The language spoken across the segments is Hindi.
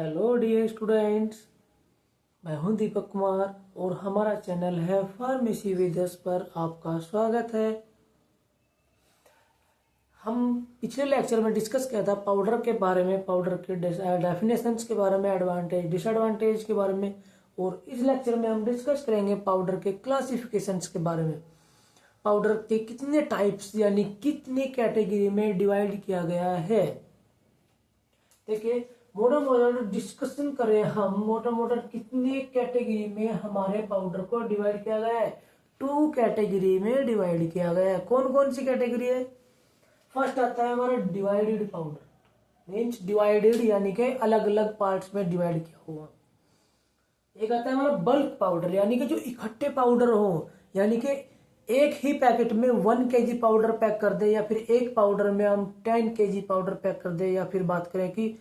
हेलो डियर स्टूडेंट्स, मैं हूं दीपक कुमार और हमारा चैनल है फार्मेसी विद अस पर आपका स्वागत है। हम पिछले लेक्चर में डिस्कस किया था पाउडर के बारे में, पाउडर के डेफिनेशंस के बारे में, एडवांटेज डिसएडवांटेज के बारे में, और इस लेक्चर में हम डिस्कस करेंगे पाउडर के क्लासिफिकेशंस के बारे में। पाउडर के कितने टाइप्स यानी कितनी कैटेगरी में डिवाइड किया गया है। देखिए, मोटा डिस्कशन करें हम, मोटा कितने कैटेगरी में हमारे पाउडर को डिवाइड किया गया है। 2 कैटेगरी में डिवाइड किया गया है। कौन कौन सी कैटेगरी है? फर्स्ट आता है हमारा डिवाइडेड पाउडर, मीन्स डिवाइडेड यानी कि अलग अलग पार्ट्स में डिवाइड किया हुआ। एक आता है हमारा बल्क पाउडर, यानी कि जो इकट्ठे पाउडर हो, यानी कि एक ही पैकेट में 1 kg पाउडर पैक कर दे, या फिर एक पाउडर में हम 10 kg पाउडर पैक कर दे, या फिर बात करें कि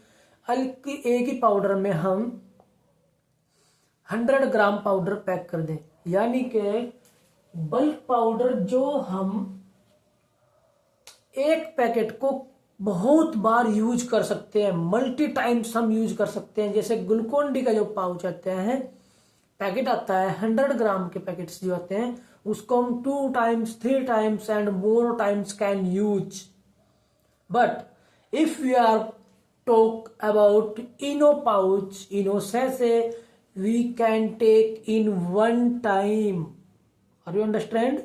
एक ही पाउडर में हम 100 ग्राम पाउडर पैक कर दें। यानी कि बल्क पाउडर जो हम एक पैकेट को बहुत बार यूज कर सकते हैं, मल्टी टाइम्स हम यूज कर सकते हैं। जैसे ग्लूकोन डी का जो पाउच आते हैं, पैकेट आता है 100 ग्राम के पैकेट्स जो आते हैं, उसको हम 2 times 3 times and more times can use. But if we are talk about Eno pouch, Eno sachet, we can take in 1 time. Are you understand?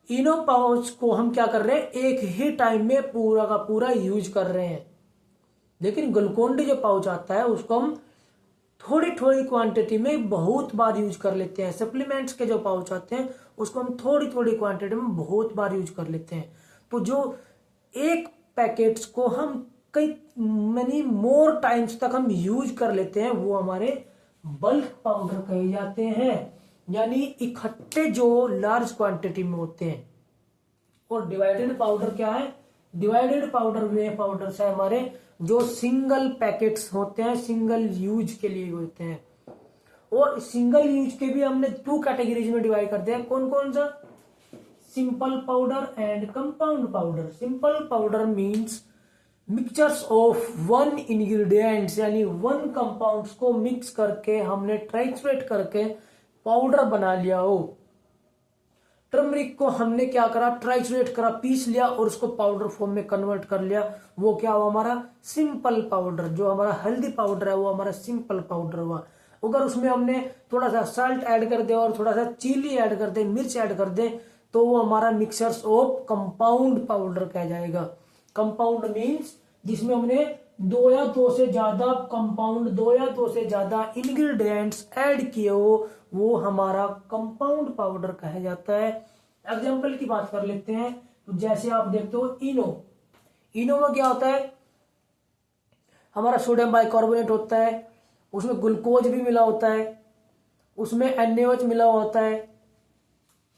Eno pouch को हम क्या कर रहे हैं, एक ही टाइम में पूरा का पूरा यूज कर रहे हैं। लेकिन ग्लूकोन डी जो पाउच आता है उसको हम थोड़ी थोड़ी क्वांटिटी में बहुत बार यूज कर लेते हैं। सप्लीमेंट्स के जो पाउच आते हैं उसको हम थोड़ी थोड़ी क्वांटिटी में बहुत बार यूज कर लेते हैं। तो जो एक पैकेट्स को हम कई मनी मोर टाइम्स तक हम यूज कर लेते हैं, वो हमारे बल्क पाउडर कहे जाते हैं, यानी इकट्ठे जो लार्ज क्वांटिटी में होते हैं। और डिवाइडेड पाउडर क्या है? डिवाइडेड पाउडर वे पाउडर्स है हमारे जो सिंगल पैकेट्स होते हैं, सिंगल यूज के लिए होते हैं। और सिंगल यूज के भी हमने 2 कैटेगरीज में डिवाइड कर दिया। कौन कौन सा? Simple powder and compound powder. Simple powder means mixtures of 1 ingredients, यानी 1 कंपाउंड्स को मिक्स करके हमने ट्राइट्रेट करके पाउडर बना लिया हो। टर्मरिक को हमने क्या करा, ट्राइट्रेट करा, पीस लिया और उसको पाउडर फॉर्म में कन्वर्ट कर लिया, वो क्या हुआ हमारा सिंपल पाउडर। जो हमारा हल्दी पाउडर है वो हमारा सिंपल पाउडर हुआ। अगर उसमें हमने थोड़ा सा साल्ट ऐड कर दे और थोड़ा सा चिली ऐड कर दे, मिर्च ऐड कर दे, तो वो हमारा मिक्सचर्स ऑफ कंपाउंड पाउडर कह जाएगा। कंपाउंड मीन्स जिसमें हमने 2 या 2 से ज्यादा कंपाउंड, 2 या 2 से ज्यादा इंग्रेडिएंट्स ऐड किए हो, वो हमारा कंपाउंड पाउडर कहा जाता है। एग्जांपल की बात कर लेते हैं, तो जैसे आप देखते हो इनो में क्या होता है, हमारा सोडियम बाइकार्बोनेट होता है, उसमें ग्लूकोज भी मिला होता है, उसमें NaOH मिला होता है,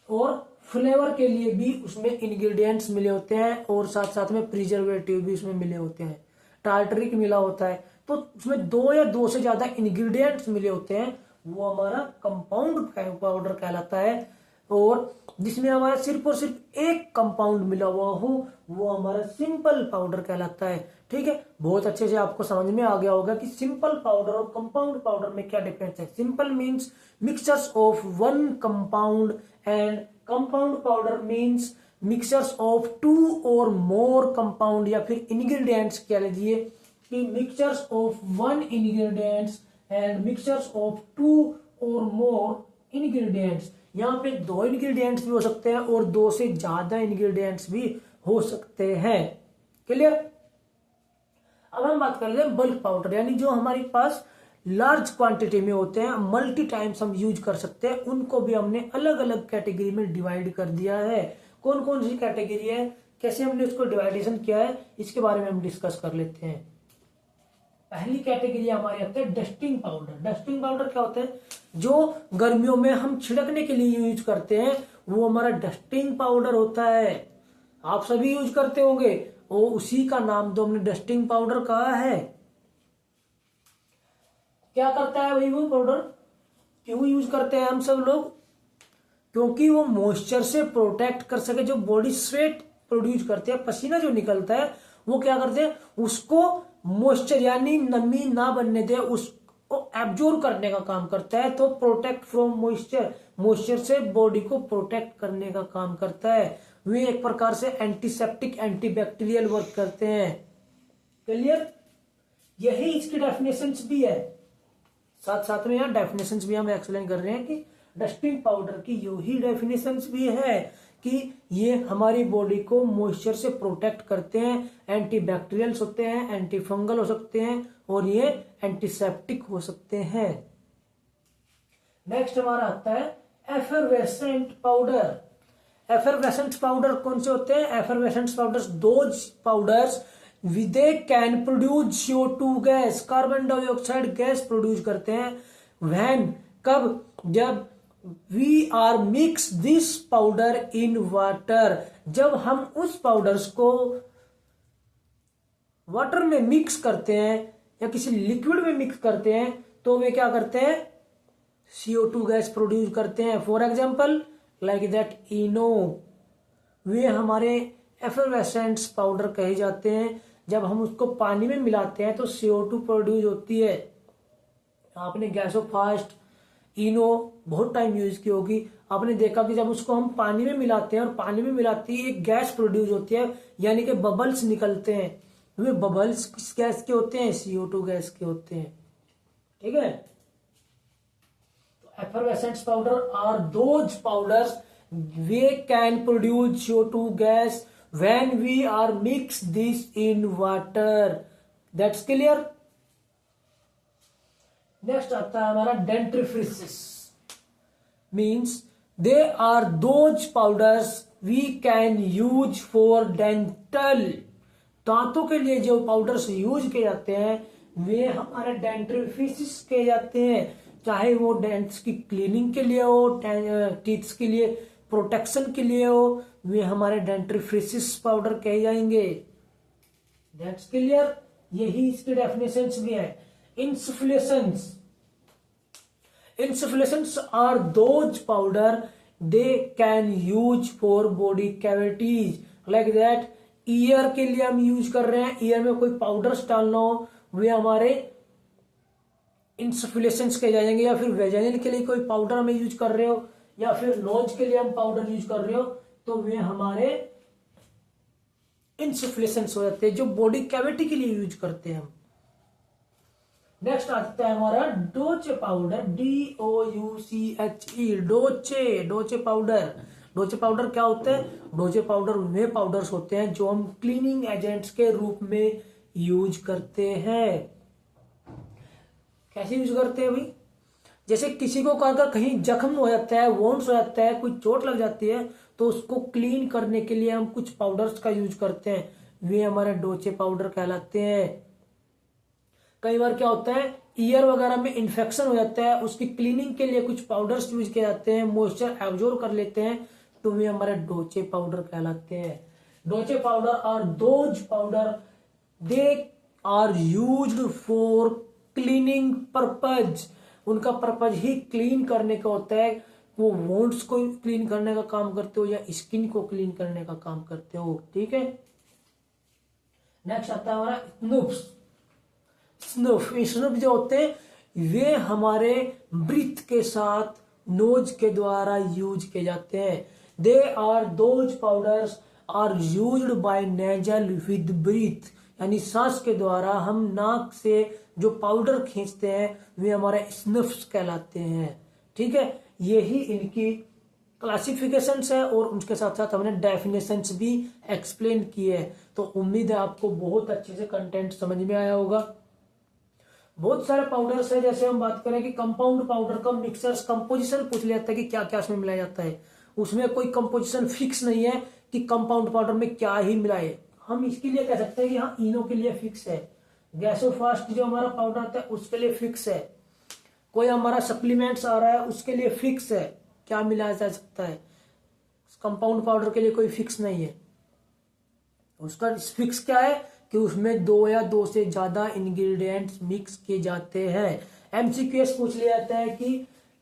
और फ्लेवर के लिए भी उसमें इंग्रेडिएंट्स मिले होते हैं, और साथ साथ में प्रिजर्वेटिव भी उसमें मिले होते हैं, टार्टरिक मिला होता है। तो उसमें 2 या 2 से ज्यादा इंग्रेडिएंट्स मिले होते हैं, वो हमारा कंपाउंड पाउडर कहलाता है। और जिसमें हमारा सिर्फ और सिर्फ एक कंपाउंड मिला हुआ हो, वो हमारा सिंपल पाउडर कहलाता है। ठीक है, बहुत अच्छे से आपको समझ में आ गया होगा कि सिंपल पाउडर और कंपाउंड पाउडर में क्या डिफरेंस है। Simple means mixtures of 1 compound and compound powder means mixtures of 2 और मोर कंपाउंड, या फिर इंग्रेडिएंट्स कह लीजिए कि mixtures of 1 ingredients and mixtures of 2 और मोर इंग्रेडिएंट्स। यहाँ पे 2 इंग्रेडिएंट्स भी हो सकते हैं और 2 से ज्यादा इंग्रेडिएंट्स भी हो सकते हैं। क्लियर? अब हम बात कर लेते हैं बल्क पाउडर, यानी जो हमारे पास लार्ज क्वांटिटी में होते हैं, मल्टी टाइम्स हम यूज कर सकते हैं, उनको भी हमने अलग अलग कैटेगरी में डिवाइड कर दिया है। कौन कौन सी कैटेगरी है, कैसे हमने उसको डिवाइडेशन किया है, इसके बारे में हम डिस्कस कर लेते हैं। पहली कैटेगरी हमारी आती है डस्टिंग पाउडर। डस्टिंग पाउडर क्या होता है? जो गर्मियों में हम छिड़कने के लिए यूज करते हैं, वो हमारा डस्टिंग पाउडर होता है। आप सभी यूज करते होंगे, और उसी का नाम तो हमने डस्टिंग पाउडर कहा है। क्या करता है भाई वो पाउडर? क्यों यूज करते हैं हम सब लोग? क्योंकि वो मॉइस्चर से प्रोटेक्ट कर सके। जो बॉडी स्वेट प्रोड्यूस करते हैं, पसीना जो निकलता है, वो क्या करते हैं, उसको मॉइस्चर यानी नमी ना बनने दे, उसको एब्जॉर्ब करने का काम करता है। तो प्रोटेक्ट फ्रॉम मॉइस्चर, मॉइस्चर से बॉडी को प्रोटेक्ट करने का काम करता है। वे एक प्रकार से एंटीसेप्टिक एंटीबैक्टीरियल वर्क करते हैं। क्लियर? यही इसकी डेफिनेशंस भी है, साथ साथ में यहाँ डेफिनेशंस भी हम एक्सप्लेन कर रहे हैं कि डस्टिंग पाउडर की यही डेफिनेशंस भी है कि ये हमारी बॉडी को मॉइस्चर से प्रोटेक्ट करते हैं, एंटीबैक्टीरियल्स होते हैं, एंटी फंगल हो सकते हैं और ये एंटीसेप्टिक हो सकते हैं। नेक्स्ट हमारा आता है एफरवेसेंट पाउडर। एफरवेसेंट पाउडर कौन से होते हैं? Effervescent powders those powders they can produce CO2 gas, carbon dioxide gas produce करते हैं। व्हेन, कब? जब we are mix this powder in water, जब हम उस पाउडर्स को वाटर में मिक्स करते हैं या किसी लिक्विड में मिक्स करते हैं तो वे क्या करते हैं? CO2 गैस प्रोड्यूस करते हैं। फॉर एग्जाम्पल लाइक दैट इनो, वे हमारे एफरवेसेंट्स पाउडर कहे जाते हैं। जब हम उसको पानी में मिलाते हैं तो CO2 प्रोड्यूस होती है। आपने गैसोफास्ट, इनो बहुत टाइम यूज की होगी, आपने देखा कि जब उसको हम पानी में मिलाते हैं और पानी में मिलाती है एक गैस प्रोड्यूस होती है, यानी कि बबल्स निकलते हैं। वे बबल्स किस गैस के होते हैं? CO2 गैस के होते हैं। ठीक है? तो effervescents powder are those powders they can produce CO2 gas when we are mix this in water. That's clear? Next आता है हमारा dentifrices, means they are those powders we can use for dental. दांतों के लिए जो पाउडर्स यूज किए जाते हैं वे हमारे डेंटिफ्रिसेस किए जाते हैं, चाहे वो डेंट्स की क्लीनिंग के लिए हो, टीथ्स के लिए प्रोटेक्शन के लिए हो, वे हमारे डेंटिफ्रिसेस पाउडर कहे जाएंगे। That's clear? यही इसके डेफिनेशंस भी है। Insufflations, insufflations are those powder they can use for body cavities, like that ear के लिए हम यूज कर रहे हैं, ईयर में कोई पाउडर्स डालना हो, वे हमारे इंसुफ्लेशंस कहे जाएंगे। या फिर वेजाइनल के लिए कोई पाउडर हमें यूज कर रहे हो या फिर नोज के लिए हम पाउडर यूज कर रहे हो तो वे हमारे इंसुफ्लेशंस हो जाते हैं, जो बॉडी कैविटी के लिए यूज करते हैं हम। नेक्स्ट आता है हमारा डोचे पाउडर, DOUCHE, डोचे, डोचे पाउडर। डोचे पाउडर क्या होते हैं? डोचे पाउडर वे पाउडर्स होते हैं जो हम क्लीनिंग एजेंट्स के रूप में यूज करते हैं। कैसे यूज करते हैं भाई? जैसे किसी को अगर कहीं जख्म हो जाता है, वोंड्स हो जाता है, कोई चोट लग जाती है तो उसको क्लीन करने के लिए हम कुछ पाउडर्स का यूज करते हैं, वे हमारे डोचे पाउडर कहलाते हैं। कई बार क्या होता है, ईयर वगैरह में इन्फेक्शन हो जाता है, उसकी क्लीनिंग के लिए कुछ पाउडर्स यूज किए जाते हैं, मॉइस्चर एब्जॉर्ब कर लेते हैं, तो वे हमारे डोचे पाउडर कहलाते हैं। डोचे पाउडर और those powder they are used for cleaning purpose, उनका पर्पज ही क्लीन करने का होता है। वो वोंड्स को क्लीन करने का काम करते हो या स्किन को क्लीन करने का काम करते हो। ठीक है? नेक्स्ट आता है हमारा स्नूप्स। स्नूफ जो होते हैं वे हमारे ब्रीथ के साथ नोज के द्वारा यूज किए जाते हैं। They are those powders are used by nasal with breath, यानी सांस के द्वारा हम नाक से जो पाउडर खींचते हैं वे हमारे स्नफ्स कहलाते हैं। ठीक है? यही इनकी क्लासिफिकेशंस है और उनके साथ साथ हमने डेफिनेशंस भी एक्सप्लेन किए हैं। तो उम्मीद है आपको बहुत अच्छे से कंटेंट समझ में आया होगा। बहुत सारे पाउडर्स है, जैसे हम बात करें कि कंपाउंड पाउडर का मिक्सर्स कंपोजिशन पूछ लिया जाता है कि क्या क्या उसमें मिलाया जाता है। उसमें कोई कंपोजिशन फिक्स नहीं है कि कंपाउंड पाउडर में क्या ही मिलाए। हम इसके लिए कह सकते हैं कि हाँ इनो के लिए फिक्स है, गैसोफास्ट जो हमारा पाउडर आता है उसके लिए फिक्स है, कोई हमारा सप्लीमेंट्स आ रहा है उसके लिए फिक्स है क्या मिलाया जा सकता है। कंपाउंड पाउडर के लिए कोई फिक्स नहीं है। उसका फिक्स क्या है कि उसमें 2 या 2 से ज्यादा इंग्रेडिएंट्स मिक्स किए जाते हैं। एमसीक्यूएस पूछ लिया जाता है कि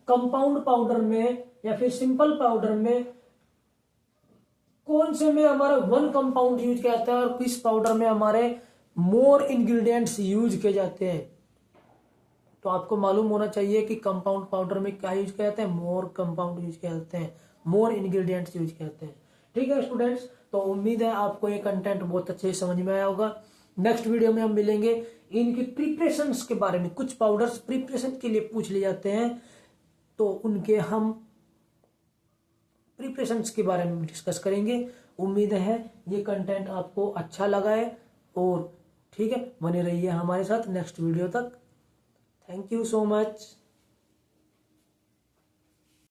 कंपाउंड पाउडर में या फिर सिंपल पाउडर में कौन से में हमारा 1 कंपाउंड यूज किया जाता है और किस पाउडर में हमारे मोर इंग्रेडिएंट्स यूज किए जाते हैं। तो आपको मालूम होना चाहिए कि कंपाउंड पाउडर में क्या यूज किया जाता है, मोर कंपाउंड यूज किया जाते हैं, मोर इंग्रेडिएंट्स यूज किए जाते हैं। ठीक है स्टूडेंट्स, तो उम्मीद है आपको ये कंटेंट बहुत अच्छे से समझ में आया होगा। नेक्स्ट वीडियो में हम मिलेंगे, इनकी प्रिपरेशंस के बारे में, कुछ पाउडर्स प्रिपरेशन के लिए पूछ लिए जाते हैं तो उनके हम प्रिपरेशंस के बारे में डिस्कस करेंगे। उम्मीद है ये कंटेंट आपको अच्छा लगा है, और ठीक है, बने रहिए हमारे साथ नेक्स्ट वीडियो तक। Thank you so much.